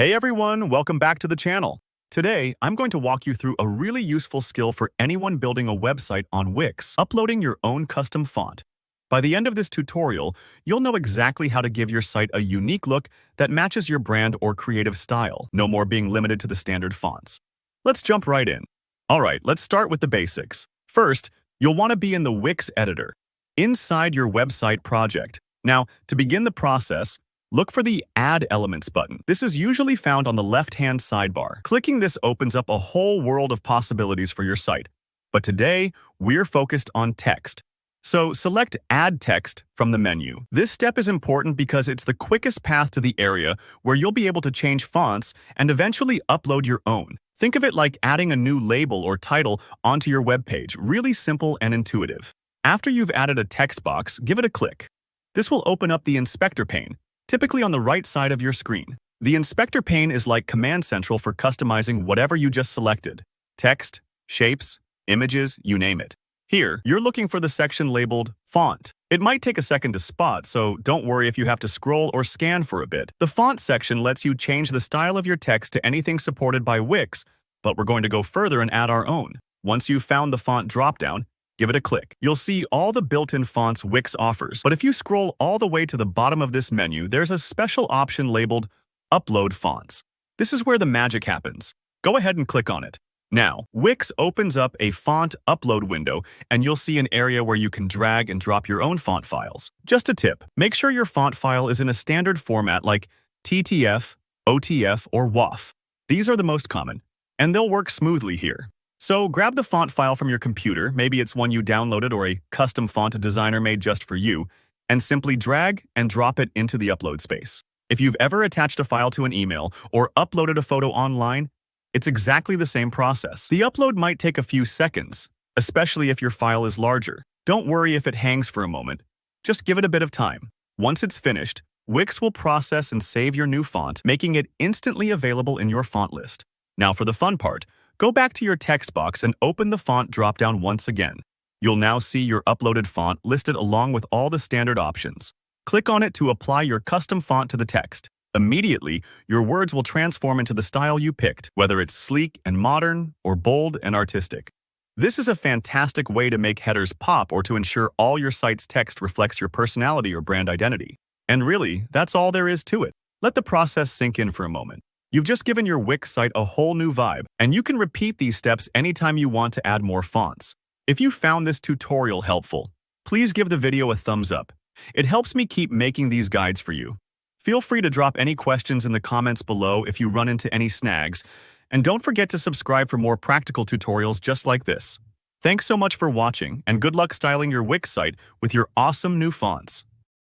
Hey everyone, welcome back to the channel. Today, I'm going to walk you through a really useful skill for anyone building a website on Wix, uploading your own custom font. By the end of this tutorial, you'll know exactly how to give your site a unique look that matches your brand or creative style, no more being limited to the standard fonts. Let's jump right in. Alright, let's start with the basics. First, you'll want to be in the Wix editor, inside your website project. Now, to begin the process, look for the Add Elements button. This is usually found on the left-hand sidebar. Clicking this opens up a whole world of possibilities for your site. But today, we're focused on text. So select Add Text from the menu. This step is important because it's the quickest path to the area where you'll be able to change fonts and eventually upload your own. Think of it like adding a new label or title onto your web page, really simple and intuitive. After you've added a text box, give it a click. This will open up the inspector pane, typically on the right side of your screen. The inspector pane is like Command Central for customizing whatever you just selected. Text, shapes, images, you name it. Here, you're looking for the section labeled Font. It might take a second to spot, so don't worry if you have to scroll or scan for a bit. The Font section lets you change the style of your text to anything supported by Wix, but we're going to go further and add our own. Once you've found the font dropdown, give it a click. You'll see all the built-in fonts Wix offers, but if you scroll all the way to the bottom of this menu, there's a special option labeled Upload Fonts. This is where the magic happens. Go ahead and click on it. Now, Wix opens up a font upload window, and you'll see an area where you can drag and drop your own font files. Just a tip, make sure your font file is in a standard format like TTF, OTF, or WAF. These are the most common, and they'll work smoothly here. So grab the font file from your computer, maybe it's one you downloaded or a custom font a designer made just for you, and simply drag and drop it into the upload space. If you've ever attached a file to an email or uploaded a photo online, it's exactly the same process. The upload might take a few seconds, especially if your file is larger. Don't worry if it hangs for a moment. Just give it a bit of time. Once it's finished, Wix will process and save your new font, making it instantly available in your font list. Now for the fun part. Go back to your text box and open the font dropdown once again. You'll now see your uploaded font listed along with all the standard options. Click on it to apply your custom font to the text. Immediately, your words will transform into the style you picked, whether it's sleek and modern or bold and artistic. This is a fantastic way to make headers pop or to ensure all your site's text reflects your personality or brand identity. And really, that's all there is to it. Let the process sink in for a moment. You've just given your Wix site a whole new vibe, and you can repeat these steps anytime you want to add more fonts. If you found this tutorial helpful, please give the video a thumbs up. It helps me keep making these guides for you. Feel free to drop any questions in the comments below if you run into any snags, and don't forget to subscribe for more practical tutorials just like this. Thanks so much for watching, and good luck styling your Wix site with your awesome new fonts.